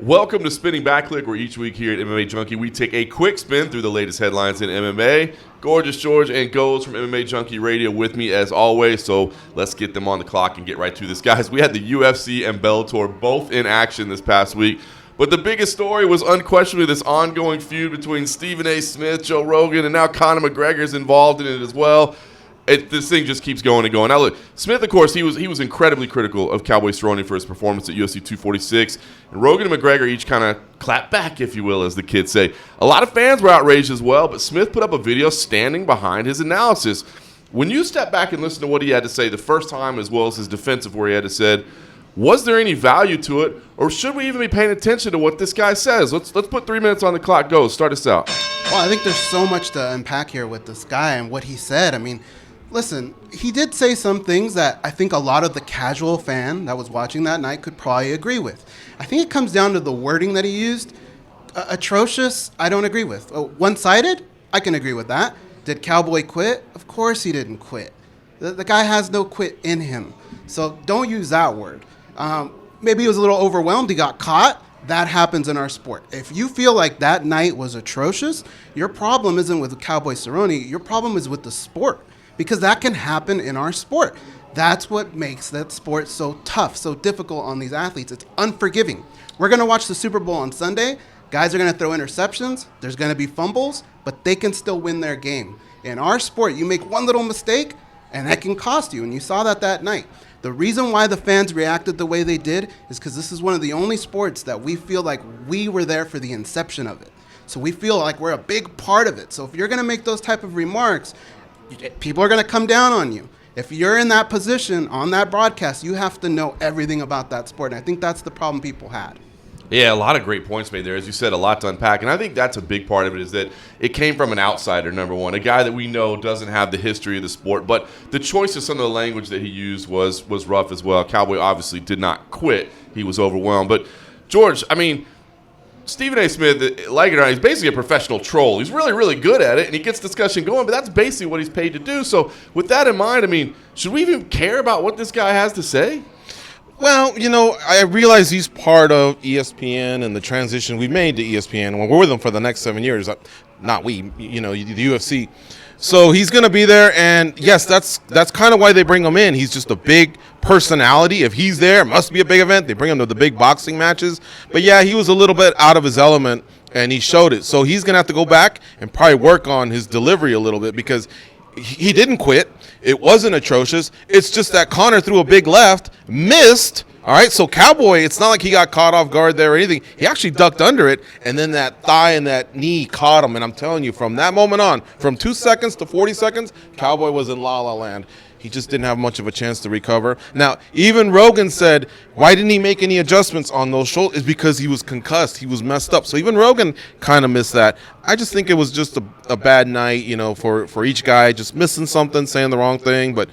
Welcome to Spinning Back Clique, where each week here at MMA Junkie, we take a quick spin through the latest headlines in MMA. Gorgeous George and Goze from MMA Junkie Radio with me as always, so let's get them on the clock and get right to this. Guys, we had the UFC and Bellator both in action this past week, but the biggest story was unquestionably this ongoing feud between Stephen A. Smith, Joe Rogan, and now Conor McGregor's involved in it as well. This thing just keeps going and going. Now, look, Smith, of course, he was incredibly critical of Cowboy Cerrone for his performance at UFC 246. And Rogan and McGregor each kind of clapped back, if you will, as the kids say. A lot of fans were outraged as well, but Smith put up a video standing behind his analysis. When you step back and listen to what he had to say the first time, as well as his defense of where he had to said, was there any value to it, or should we even be paying attention to what this guy says? Let's put 3 minutes on the clock. Go. Start us out. Well, I think there's so much to unpack here with this guy and what he said. I mean, listen, he did say some things that I think a lot of the casual fan that was watching that night could probably agree with. I think it comes down to the wording that he used. Atrocious, I don't agree with. One-sided, I can agree with that. Did Cowboy quit? Of course he didn't quit. The guy has no quit in him. So don't use that word. Maybe he was a little overwhelmed. He got caught. That happens in our sport. If you feel like that night was atrocious, your problem isn't with Cowboy Cerrone. Your problem is with the sport. Because that can happen in our sport. That's what makes that sport so tough, so difficult on these athletes. It's unforgiving. We're going to watch the Super Bowl on Sunday. Guys are going to throw interceptions. There's going to be fumbles, but they can still win their game. In our sport, you make one little mistake, and that can cost you, and you saw that night. The reason why the fans reacted the way they did is because this is one of the only sports that we feel like we were there for the inception of it. So we feel like we're a big part of it. So if you're going to make those type of remarks, people are going to come down on you. If you're in that position on that broadcast, you have to know everything about that sport. And I think that's the problem people had. Yeah, a lot of great points made there. As you said, a lot to unpack. And I think that's a big part of it is that it came from an outsider, number one, a guy that we know doesn't have the history of the sport. But the choice of some of the language that he used was rough as well. Cowboy obviously did not quit. He was overwhelmed. But, George, I mean, Stephen A. Smith, like it or not, he's basically a professional troll. He's really, really good at it, and he gets discussion going, but that's basically what he's paid to do. So with that in mind, I mean, should we even care about what this guy has to say? Well, you know, I realize he's part of ESPN and the transition we've made to ESPN. We're with them for the next 7 years. Not we, you know, the UFC. So he's going to be there, and yes, that's kind of why they bring him in. He's just a big personality. If he's there, it must be a big event. They bring him to the big boxing matches. But yeah, he was a little bit out of his element, and he showed it. So he's going to have to go back and probably work on his delivery a little bit because he didn't quit. It wasn't atrocious. It's just that Conor threw a big left, missed. All right, so Cowboy, it's not like he got caught off guard there or anything. He actually ducked under it, and then that thigh and that knee caught him. And I'm telling you, from that moment on, from 2 seconds to 40 seconds, Cowboy was in la-la land. He just didn't have much of a chance to recover. Now, even Rogan said, why didn't he make any adjustments on those shoulders? It's because he was concussed. He was messed up. So even Rogan kind of missed that. I just think it was just a bad night, you know, for each guy, just missing something, saying the wrong thing. But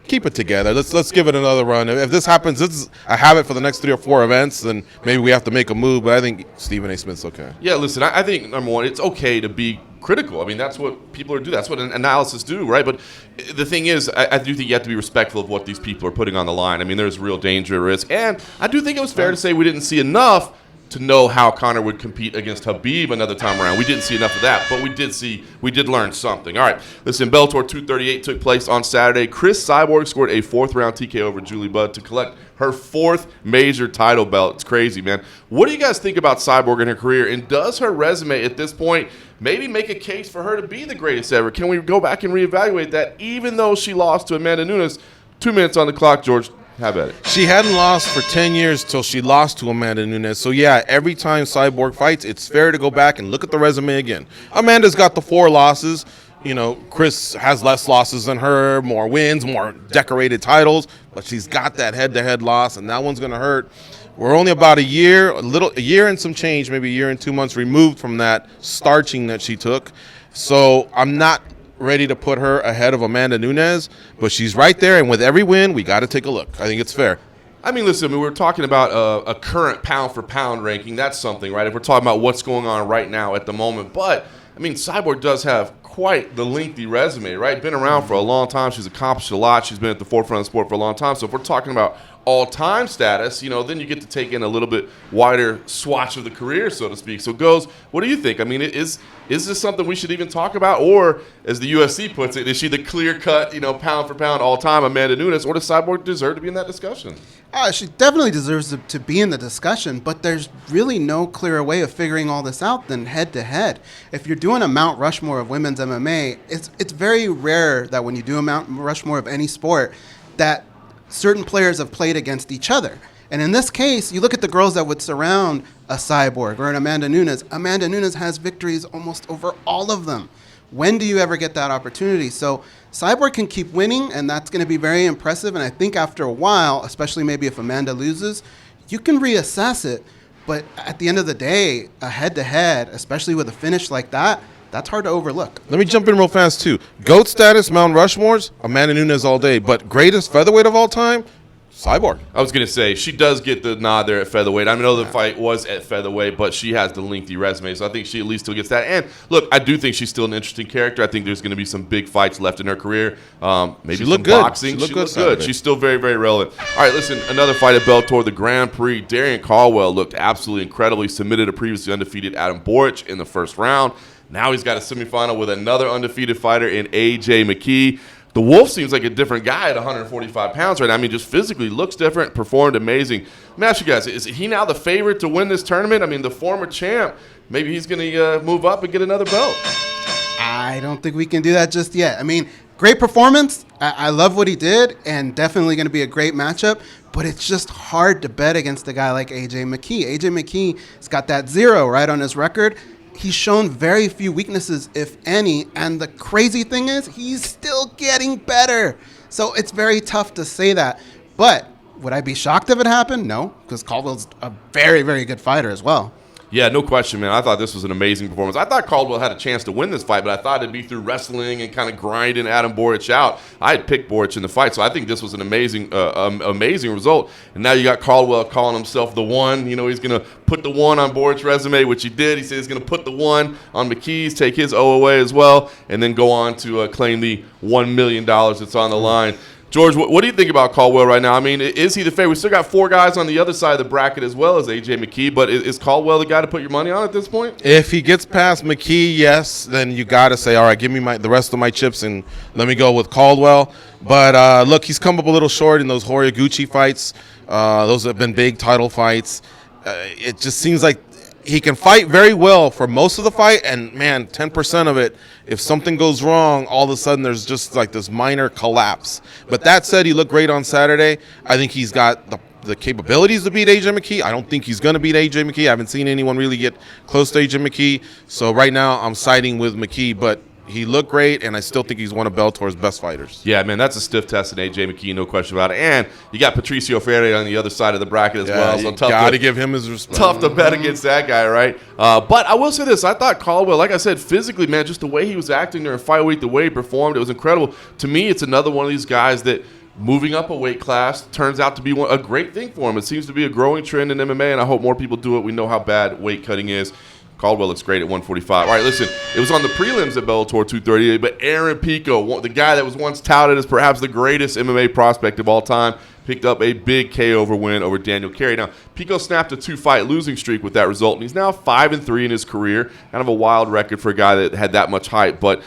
keep it together. Let's give it another run. If this happens, this is a habit for the next 3 or 4 events, then maybe we have to make a move. But I think Stephen A. Smith's okay. Yeah, listen, I think, number one, it's okay to be critical. I mean, that's what people are doing. That's what analysis do, right? But the thing is, I do think you have to be respectful of what these people are putting on the line. I mean, there's real danger, risk. And I do think it was fair to say we didn't see enough to know how Conor would compete against Khabib another time around. We didn't see enough of that, but we did learn something. All right, listen, Bellator 238 took place on Saturday. Cris Cyborg scored a 4th-round TKO over Julie Budd to collect her 4th major title belt. It's crazy, man. What do you guys think about Cyborg and her career, and does her resume at this point maybe make a case for her to be the greatest ever? Can we go back and reevaluate that, even though she lost to Amanda Nunes? 2 minutes on the clock, George. How about it? She hadn't lost for 10 years till she lost to Amanda Nunes. So, yeah, every time Cyborg fights, it's fair to go back and look at the resume again. Amanda's got the 4 losses. You know, Cris has less losses than her, more wins, more decorated titles. But she's got that head-to-head loss, and that one's going to hurt. We're only about a year and some change, maybe a year and 2 months removed from that starching that she took. So I'm not ready to put her ahead of Amanda Nunes, but she's right there, and with every win, we got to take a look. I think it's fair. I mean, listen, we were talking about a current pound-for-pound ranking. That's something, right? If we're talking about what's going on right now at the moment. But, I mean, Cyborg does have quite the lengthy resume, right? Been around for a long time. She's accomplished a lot. She's been at the forefront of the sport for a long time. So if we're talking about all-time status, then you get to take in a little bit wider swatch of the career, so to speak. So, Goze, what do you think? I mean, is this something we should even talk about? Or, as the UFC puts it, is she the clear-cut, pound for pound all-time Amanda Nunes, or does Cyborg deserve to be in that discussion? She definitely deserves to be in the discussion, but there's really no clearer way of figuring all this out than head-to-head. If you're doing a Mount Rushmore of women's MMA, it's very rare that when you do a Mount Rushmore of any sport that certain players have played against each other. And in this case, you look at the girls that would surround a Cyborg or an Amanda Nunes. Amanda Nunes has victories almost over all of them. When do you ever get that opportunity? So Cyborg can keep winning, and that's going to be very impressive. And I think after a while, especially maybe if Amanda loses, you can reassess it. But at the end of the day, a head-to-head, especially with a finish like that, that's hard to overlook. Let me jump in real fast, too. GOAT status, Mount Rushmore's, Amanda Nunes all day. But greatest featherweight of all time, Cyborg. I was going to say, she does get the nod there at featherweight. I know the fight was at featherweight, but she has the lengthy resume, so I think she at least still gets that. And, look, I do think she's still an interesting character. I think there's going to be some big fights left in her career. Maybe she some boxing. She looked good. She's still very, very relevant. All right, listen, another fight at Bellator, the Grand Prix. Darian Caldwell looked absolutely incredible. He submitted a previously undefeated Adam Boric in the first round. Now he's got a semifinal with another undefeated fighter in A.J. McKee. The Wolf seems like a different guy at 145 pounds right now. I mean, just physically looks different, performed amazing. Let me ask you guys, is he now the favorite to win this tournament? I mean, the former champ, maybe he's going to move up and get another belt. I don't think we can do that just yet. I mean, great performance. I love what he did, and definitely going to be a great matchup. But it's just hard to bet against a guy like A.J. McKee. A.J. McKee has got that 0 right on his record. He's shown very few weaknesses, if any, and the crazy thing is he's still getting better. So it's very tough to say that. But would I be shocked if it happened? No, because Caldwell's a very, very good fighter as well. Yeah, no question, man. I thought this was an amazing performance. I thought Caldwell had a chance to win this fight, but I thought it'd be through wrestling and kind of grinding Adam Boric out. I had picked Boric in the fight, so I think this was an amazing result. And now you got Caldwell calling himself the one. He's going to put the one on Boric's resume, which he did. He said he's going to put the one on McKee's, take his O away as well, and then go on to claim the $1 million that's on the line. George, what do you think about Caldwell right now? I mean, is he the favorite? We still got 4 guys on the other side of the bracket as well as A.J. McKee, but is Caldwell the guy to put your money on at this point? If he gets past McKee, yes, then you got to say, all right, give me the rest of my chips and let me go with Caldwell. But, look, he's come up a little short in those Horiguchi fights. Those have been big title fights. It just seems like he can fight very well for most of the fight, and, man, 10% of it, if something goes wrong, all of a sudden there's just like this minor collapse. But that said, he looked great on Saturday. I think he's got the capabilities to beat A.J. McKee. I don't think he's going to beat A.J. McKee. I haven't seen anyone really get close to A.J. McKee. So right now I'm siding with McKee, but he looked great, and I still think he's one of Bellator's best fighters. Yeah, man, that's a stiff test in A.J. McKee, no question about it. And you got Patricio Freire on the other side of the bracket as well. So tough got to give him his respect. Tough to bet against that guy, right? But I will say this. I thought Caldwell, like I said, physically, man, just the way he was acting during fight week, the way he performed, it was incredible. To me, it's another one of these guys that moving up a weight class turns out to be a great thing for him. It seems to be a growing trend in MMA, and I hope more people do it. We know how bad weight cutting is. Caldwell looks great at 145. All right, listen, it was on the prelims at Bellator 238, but Aaron Pico, the guy that was once touted as perhaps the greatest MMA prospect of all time, picked up a big KO win over Daniel Carey. Now, Pico snapped a 2-fight losing streak with that result, and he's now 5-3 in his career. Kind of a wild record for a guy that had that much hype. But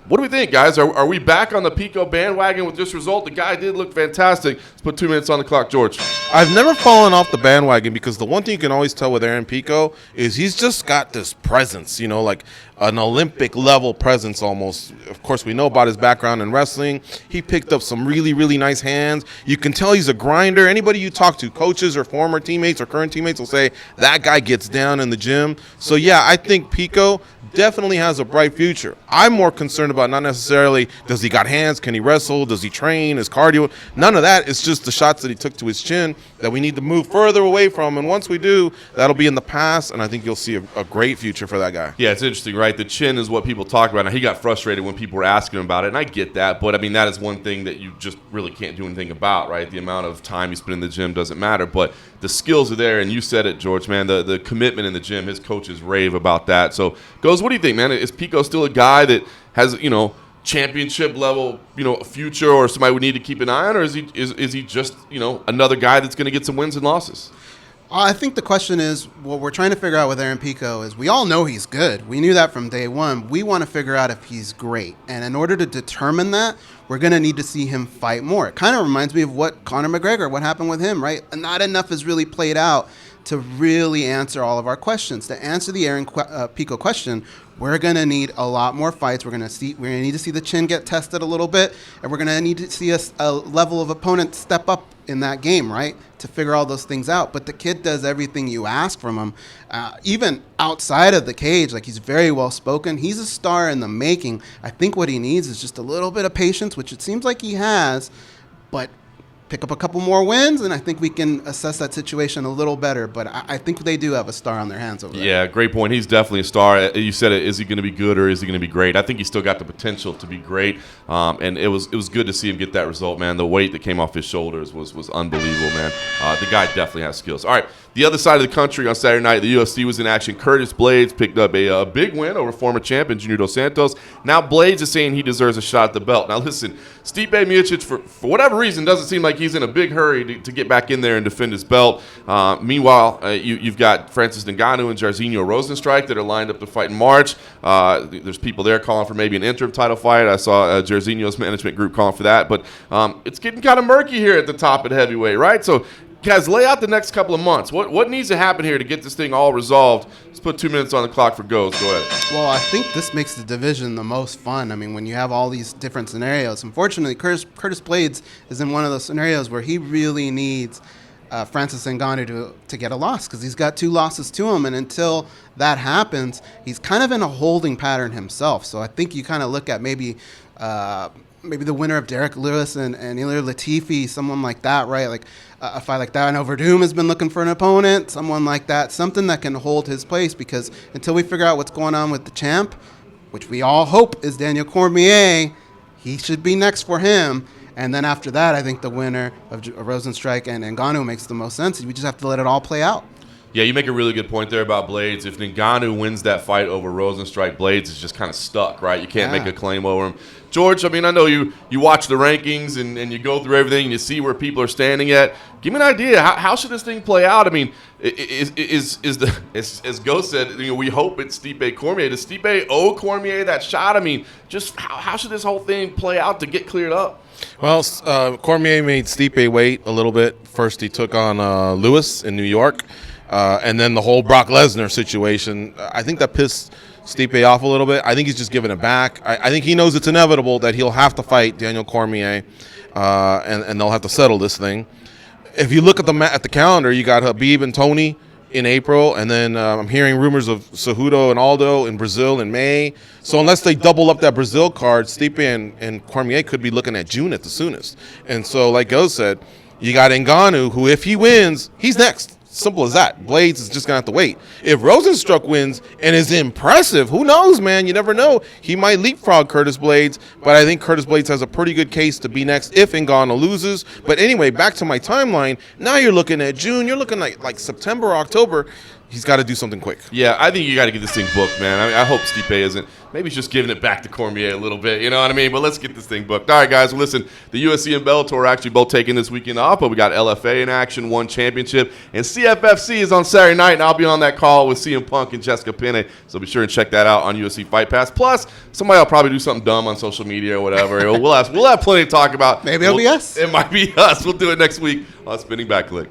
what do we think, guys? Are we back on the Pico bandwagon with this result? The guy did look fantastic. Let's put 2 minutes on the clock, George. I've never fallen off the bandwagon because the one thing you can always tell with Aaron Pico is he's just got this presence, like an Olympic level presence almost. Of course, we know about his background in wrestling. He picked up some really, really nice hands. You can tell he's a grinder. Anybody you talk to, coaches or former teammates or current teammates, will say that guy gets down in the gym. So, yeah, I think Pico definitely has a bright future. I'm more concerned about not necessarily does he got hands, can he wrestle, does he train, his cardio. None of that. It's just the shots that he took to his chin that we need to move further away from. And once we do, that'll be in the past, and I think you'll see a great future for that guy. Yeah, it's interesting, right? The chin is what people talk about. Now, he got frustrated when people were asking him about it, and I get that. But, I mean, that is one thing that you just really can't do anything about, right? The amount of time you spend in the gym doesn't matter. But the skills are there, and you said it, George, man. The commitment in the gym, his coaches rave about that. So, Goze, what do you think, man? Is Pico still a guy that has, championship level, future, or somebody we need to keep an eye on, or is he just, another guy that's going to get some wins and losses? I think the question is, what we're trying to figure out with Aaron Pico is we all know he's good. We knew that from day one. We want to figure out if he's great. And in order to determine that, we're going to need to see him fight more. It kind of reminds me of what Conor McGregor, what happened with him, right? Not enough is really played out to really answer all of our questions. To answer the Aaron Pico question, we're going to need a lot more fights. We're going to need to see the chin get tested a little bit, and we're going to need to see a level of opponent step up in that game, right, to figure all those things out. But the kid does everything you ask from him, even outside of the cage. Like, he's very well spoken. He's a star in the making. I think what he needs is just a little bit of patience, which it seems like he has, but pick up a couple more wins, and I think we can assess that situation a little better. But I think they do have a star on their hands over there. Yeah, great point. He's definitely a star. You said it. Is he going to be good or is he going to be great? I think he's still got the potential to be great. And it was good to see him get that result, man. The weight that came off his shoulders was unbelievable, man. The guy definitely has skills. All right, the other side of the country on Saturday night, the UFC was in action. Curtis Blaydes picked up a big win over former champion Junior Dos Santos. Now Blaydes is saying he deserves a shot at the belt. Now listen, Stipe Miocic, for whatever reason, doesn't seem like he's in a big hurry to get back in there and defend his belt. Meanwhile, you've got Francis Ngannou and Jairzinho Rozenstruik that are lined up to fight in March. There's people there calling for maybe an interim title fight. I saw Jairzinho's management group calling for that. But it's getting kind of murky here at the top at heavyweight, right? So, guys, lay out the next couple of months. What needs to happen here to get this thing all resolved? Let's put 2 minutes on the clock for Goze. Go ahead. Well, I think this makes the division the most fun. I mean, when you have all these different scenarios. Unfortunately, Curtis Blaydes is in one of those scenarios where he really needs Francis Ngannou to get a loss, because he's got 2 losses to him, and until that happens, he's kind of in a holding pattern himself. So I think you kind of look at maybe the winner of Derek Lewis and Ilir Latifi, someone like that, right? Like a fight like that. And Overdoom has been looking for an opponent, someone like that, something that can hold his place, because until we figure out what's going on with the champ, which we all hope is Daniel Cormier, he should be next for him. And then after that, I think the winner of Rozenstruik and Ngannou makes the most sense. We just have to let it all play out. Yeah, you make a really good point there about Blaydes. If Ngannou wins that fight over Rozenstruik, Blaydes is just kind of stuck, right? You can't make a claim over him. George, I mean, I know you watch the rankings and you go through everything and you see where people are standing at. Give me an idea. How should this thing play out? I mean, as Goze said, we hope it's Stipe Cormier. Does Stipe owe Cormier that shot? I mean, just how should this whole thing play out to get cleared up? Well, Cormier made Stipe wait a little bit. First, he took on Lewis in New York. And then the whole Brock Lesnar situation, I think that pissed Stipe off a little bit. I think he's just giving it back. I think he knows it's inevitable that he'll have to fight Daniel Cormier, and they'll have to settle this thing. If you look at the calendar, you got Habib and Tony in April, and then I'm hearing rumors of Cejudo and Aldo in Brazil in May. So unless they double up that Brazil card, Stipe and Cormier could be looking at June at the soonest. And so, like Goze said, you got Ngannou, who if he wins, he's next. Simple as that. Blaydes is just going to have to wait. If Rozenstruik wins and is impressive, who knows, man? You never know. He might leapfrog Curtis Blaydes, but I think Curtis Blaydes has a pretty good case to be next if Ngannou loses. But anyway, back to my timeline. Now you're looking at June. You're looking like September or October. He's got to do something quick. Yeah, I think you got to get this thing booked, man. I mean, I hope Stipe isn't. Maybe he's just giving it back to Cormier a little bit, you know what I mean? But let's get this thing booked. All right, guys, well, listen, the UFC and Bellator are actually both taking this weekend off, but we got LFA in action, one championship, and CFFC is on Saturday night, and I'll be on that call with CM Punk and Jessica Penne, so be sure and check that out on UFC Fight Pass. Plus, somebody will probably do something dumb on social media or whatever. We'll have plenty to talk about. Maybe it'll be us. It might be us. We'll do it next week on Spinning Back Clique.